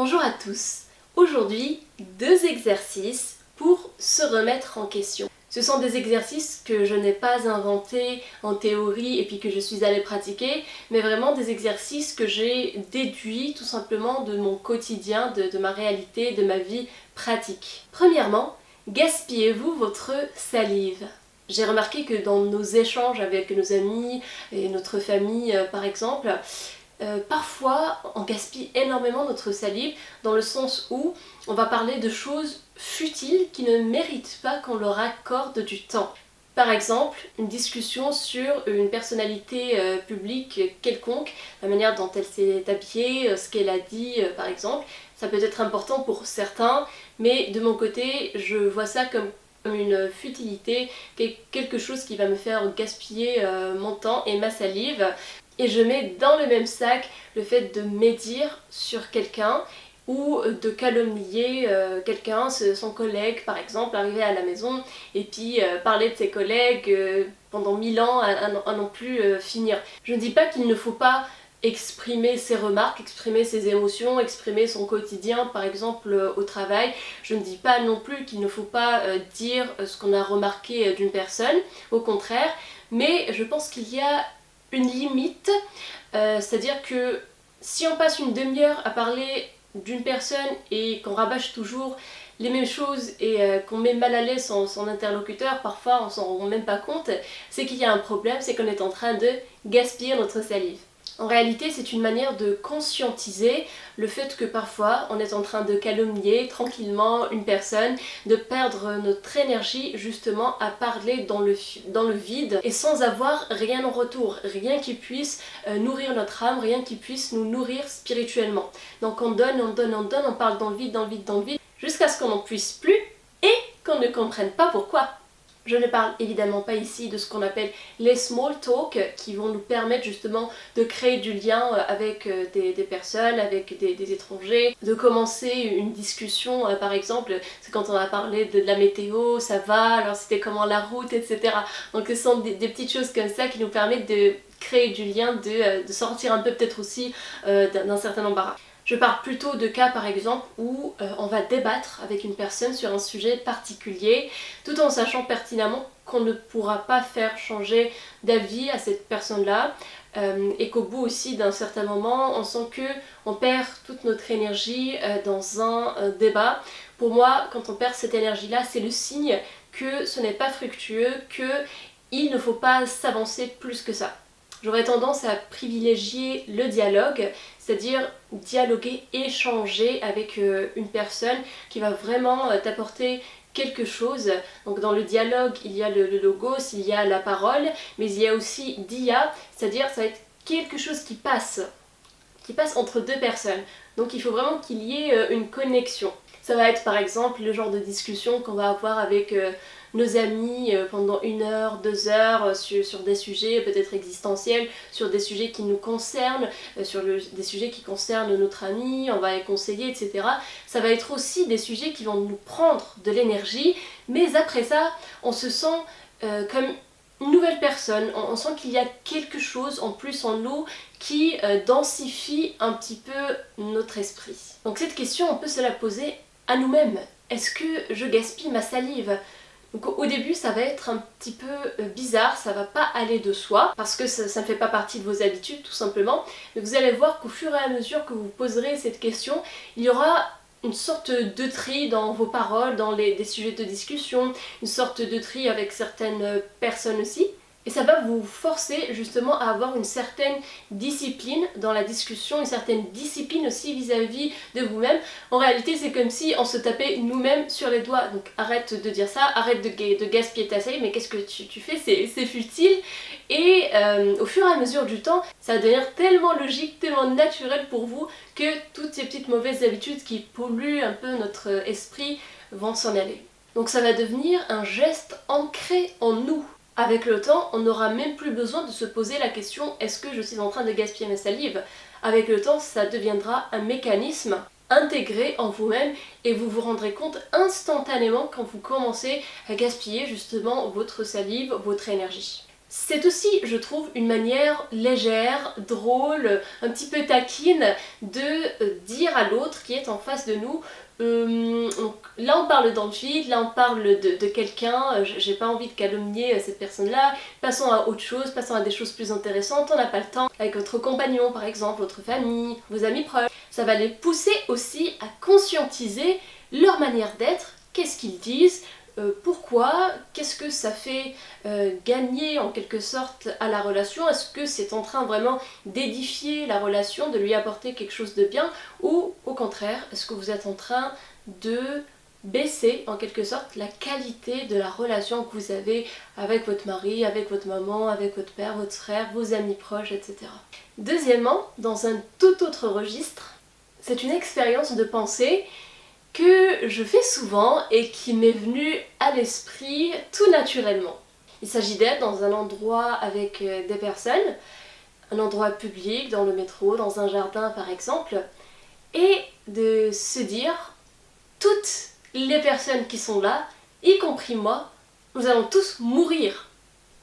Bonjour à tous. Aujourd'hui, 2 exercices pour se remettre en question. Ce sont des exercices que je n'ai pas inventés en théorie et puis que je suis allée pratiquer, mais vraiment des exercices que j'ai déduits tout simplement de mon quotidien, de ma réalité, de ma vie pratique. Premièrement, gaspillez-vous votre salive? J'ai remarqué que dans nos échanges avec nos amis et notre famille par exemple, parfois on gaspille énormément notre salive dans le sens où on va parler de choses futiles qui ne méritent pas qu'on leur accorde du temps. Par exemple, une discussion sur une personnalité publique quelconque, la manière dont elle s'est habillée, ce qu'elle a dit par exemple, ça peut être important pour certains, mais de mon côté, je vois ça comme une futilité, quelque chose qui va me faire gaspiller mon temps et ma salive. Et je mets dans le même sac le fait de médire sur quelqu'un ou de calomnier quelqu'un, son collègue par exemple, arriver à la maison et puis parler de ses collègues pendant 1000 ans à non plus finir. Je ne dis pas qu'il ne faut pas exprimer ses remarques, exprimer ses émotions, exprimer son quotidien par exemple au travail. Je ne dis pas non plus qu'il ne faut pas dire ce qu'on a remarqué d'une personne, au contraire, mais je pense qu'il y a une limite, c'est-à-dire que si on passe une demi-heure à parler d'une personne et qu'on rabâche toujours les mêmes choses et qu'on met mal à l'aise son interlocuteur, parfois on s'en rend même pas compte, c'est qu'il y a un problème, c'est qu'on est en train de gaspiller notre salive. En réalité, c'est une manière de conscientiser le fait que parfois on est en train de calomnier tranquillement une personne, de perdre notre énergie justement à parler dans le vide et sans avoir rien en retour, rien qui puisse nourrir notre âme, rien qui puisse nous nourrir spirituellement. Donc on donne, on parle dans le vide, jusqu'à ce qu'on n'en puisse plus et qu'on ne comprenne pas pourquoi. Je ne parle évidemment pas ici de ce qu'on appelle les small talk qui vont nous permettre justement de créer du lien avec des personnes, avec des étrangers, de commencer une discussion par exemple, c'est quand on a parlé de la météo, ça va, alors c'était comment la route, etc. Donc ce sont des petites choses comme ça qui nous permettent de créer du lien, de sortir un peu peut-être aussi d'un certain embarras. Je parle plutôt de cas par exemple où on va débattre avec une personne sur un sujet particulier tout en sachant pertinemment qu'on ne pourra pas faire changer d'avis à cette personne-là et qu'au bout aussi d'un certain moment on sent qu'on perd toute notre énergie dans un débat. Pour moi, quand on perd cette énergie-là, c'est le signe que ce n'est pas fructueux, qu'il ne faut pas s'avancer plus que ça. J'aurais tendance à privilégier le dialogue, c'est-à-dire dialoguer, échanger avec une personne qui va vraiment t'apporter quelque chose. Donc dans le dialogue, il y a le logos, il y a la parole, mais il y a aussi dia, c'est-à-dire ça va être quelque chose qui passe entre deux personnes. Donc il faut vraiment qu'il y ait une connexion. Ça va être par exemple le genre de discussion qu'on va avoir avec nos amis pendant 1 heure, 2 heures sur des sujets peut-être existentiels, sur des sujets qui nous concernent, des sujets qui concernent notre ami, on va les conseiller, etc. Ça va être aussi des sujets qui vont nous prendre de l'énergie, mais après ça, on se sent comme une nouvelle personne, on sent qu'il y a quelque chose en plus en nous qui densifie un petit peu notre esprit. Donc cette question, on peut se la poser à nous-mêmes. Est-ce que je gaspille ma salive ? Donc au début ça va être un petit peu bizarre, ça va pas aller de soi parce que ça ne fait pas partie de vos habitudes tout simplement, mais vous allez voir qu'au fur et à mesure que vous poserez cette question, il y aura une sorte de tri dans vos paroles, dans des sujets de discussion, une sorte de tri avec certaines personnes aussi. Et ça va vous forcer justement à avoir une certaine discipline dans la discussion, une certaine discipline aussi vis-à-vis de vous-même. En réalité, c'est comme si on se tapait nous-mêmes sur les doigts. Donc arrête de dire ça, arrête de gaspiller ta salive, mais qu'est-ce que tu fais, c'est futile. Et au fur et à mesure du temps, ça va devenir tellement logique, tellement naturel pour vous que toutes ces petites mauvaises habitudes qui polluent un peu notre esprit vont s'en aller. Donc ça va devenir un geste ancré en nous. Avec le temps, on n'aura même plus besoin de se poser la question « est-ce que je suis en train de gaspiller ma salive ?» Avec le temps, ça deviendra un mécanisme intégré en vous-même et vous vous rendrez compte instantanément quand vous commencez à gaspiller justement votre salive, votre énergie. C'est aussi, je trouve, une manière légère, drôle, un petit peu taquine de dire à l'autre qui est en face de nous donc, là on parle dans le vide, là on parle de quelqu'un, j'ai pas envie de calomnier cette personne-là, passons à autre chose, passons à des choses plus intéressantes, on n'a pas le temps, avec votre compagnon par exemple, votre famille, vos amis proches. Ça va les pousser aussi à conscientiser leur manière d'être, qu'est-ce qu'ils disent, pourquoi, qu'est-ce que ça fait gagner en quelque sorte à la relation, est-ce que c'est en train vraiment d'édifier la relation, de lui apporter quelque chose de bien, ou au contraire, est-ce que vous êtes en train de baisser en quelque sorte la qualité de la relation que vous avez avec votre mari, avec votre maman, avec votre père, votre frère, vos amis proches, etc. Deuxièmement, dans un tout autre registre, c'est une expérience de pensée que je fais souvent et qui m'est venue à l'esprit tout naturellement. Il s'agit d'être dans un endroit avec des personnes, un endroit public, dans le métro, dans un jardin par exemple, et de se dire, toutes les personnes qui sont là, y compris moi, nous allons tous mourir.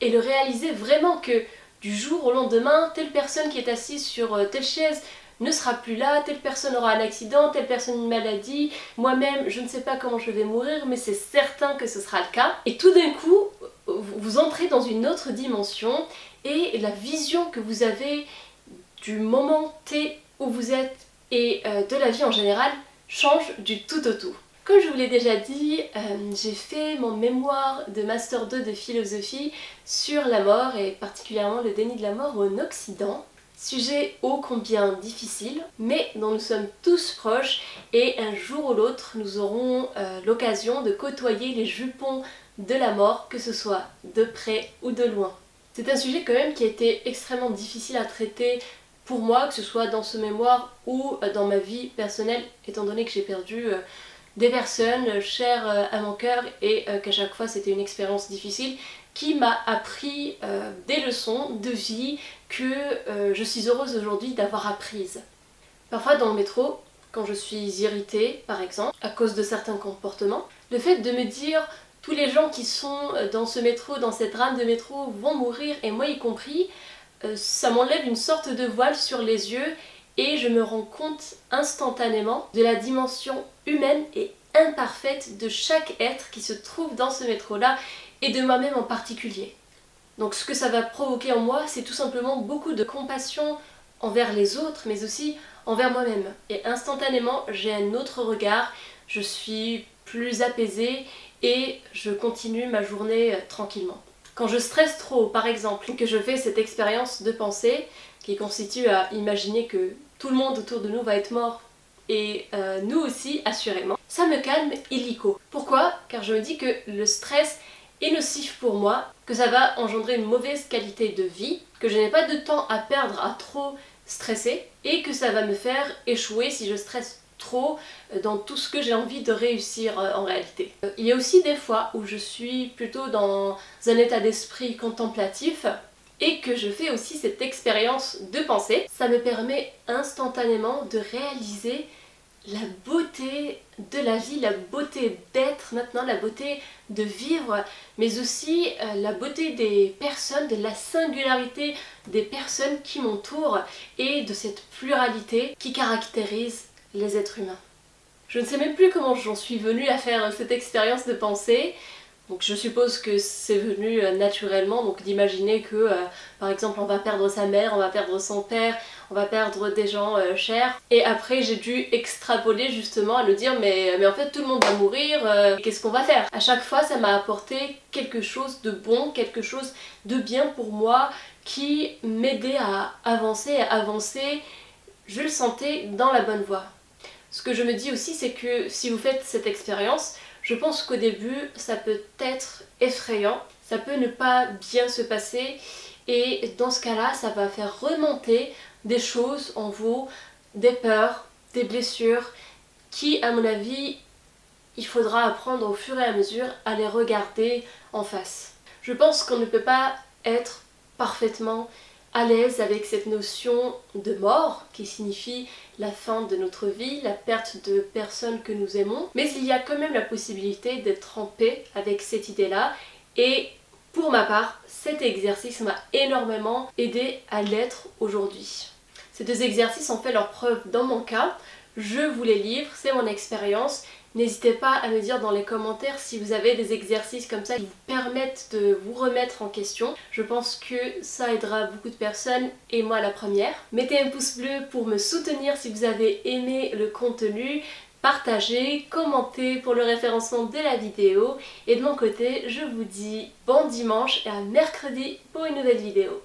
Et le réaliser vraiment que du jour au lendemain, telle personne qui est assise sur telle chaise ne sera plus là, telle personne aura un accident, telle personne une maladie, moi-même je ne sais pas comment je vais mourir mais c'est certain que ce sera le cas. Et tout d'un coup, vous entrez dans une autre dimension et la vision que vous avez du moment T où vous êtes et de la vie en général change du tout au tout. Comme je vous l'ai déjà dit, j'ai fait mon mémoire de Master 2 de philosophie sur la mort et particulièrement le déni de la mort en Occident. Sujet ô combien difficile, mais dont nous sommes tous proches et un jour ou l'autre nous aurons l'occasion de côtoyer les jupons de la mort, que ce soit de près ou de loin. C'est un sujet quand même qui a été extrêmement difficile à traiter pour moi, que ce soit dans ce mémoire ou dans ma vie personnelle, étant donné que j'ai perdu des personnes chères à mon cœur et qu'à chaque fois c'était une expérience difficile qui m'a appris des leçons de vie que je suis heureuse aujourd'hui d'avoir apprises. Parfois dans le métro, quand je suis irritée par exemple, à cause de certains comportements, le fait de me dire tous les gens qui sont dans ce métro, dans cette rame de métro vont mourir et moi y compris, ça m'enlève une sorte de voile sur les yeux et je me rends compte instantanément de la dimension humaine et imparfaite de chaque être qui se trouve dans ce métro-là et de moi-même en particulier. Donc ce que ça va provoquer en moi, c'est tout simplement beaucoup de compassion envers les autres, mais aussi envers moi-même. Et instantanément, j'ai un autre regard, je suis plus apaisée et je continue ma journée tranquillement. Quand je stresse trop, par exemple, que je fais cette expérience de pensée qui constitue à imaginer que tout le monde autour de nous va être mort et nous aussi, assurément, ça me calme illico. Pourquoi ? Car je me dis que le stress est nocif pour moi, que ça va engendrer une mauvaise qualité de vie, que je n'ai pas de temps à perdre à trop stresser et que ça va me faire échouer si je stresse trop dans tout ce que j'ai envie de réussir en réalité. Il y a aussi des fois où je suis plutôt dans un état d'esprit contemplatif et que je fais aussi cette expérience de pensée. Ça me permet instantanément de réaliser la beauté de la vie, la beauté d'être maintenant, la beauté de vivre, mais aussi la beauté des personnes, de la singularité des personnes qui m'entourent et de cette pluralité qui caractérise les êtres humains. Je ne sais même plus comment j'en suis venue à faire cette expérience de pensée. Donc je suppose que c'est venu naturellement, donc d'imaginer que par exemple on va perdre sa mère, on va perdre son père, on va perdre des gens chers. Et après j'ai dû extrapoler justement à le dire mais en fait tout le monde va mourir, qu'est-ce qu'on va faire ? À chaque fois ça m'a apporté quelque chose de bon, quelque chose de bien pour moi qui m'aidait à avancer, je le sentais dans la bonne voie. Ce que je me dis aussi c'est que si vous faites cette expérience, je pense qu'au début, ça peut être effrayant, ça peut ne pas bien se passer et dans ce cas-là, ça va faire remonter des choses en vous, des peurs, des blessures qui, à mon avis, il faudra apprendre au fur et à mesure à les regarder en face. Je pense qu'on ne peut pas être parfaitement à l'aise avec cette notion de mort qui signifie la fin de notre vie, la perte de personnes que nous aimons, mais il y a quand même la possibilité d'être en paix avec cette idée-là et Pour ma part, cet exercice m'a énormément aidé à l'être aujourd'hui. Ces 2 exercices ont fait leur preuve dans mon cas. Je vous les livre, c'est mon expérience. N'hésitez pas à me dire dans les commentaires si vous avez des exercices comme ça qui vous permettent de vous remettre en question. Je pense que ça aidera beaucoup de personnes et moi la première. Mettez un pouce bleu pour me soutenir si vous avez aimé le contenu. Partagez, commentez pour le référencement de la vidéo. Et de mon côté, je vous dis bon dimanche et à mercredi pour une nouvelle vidéo.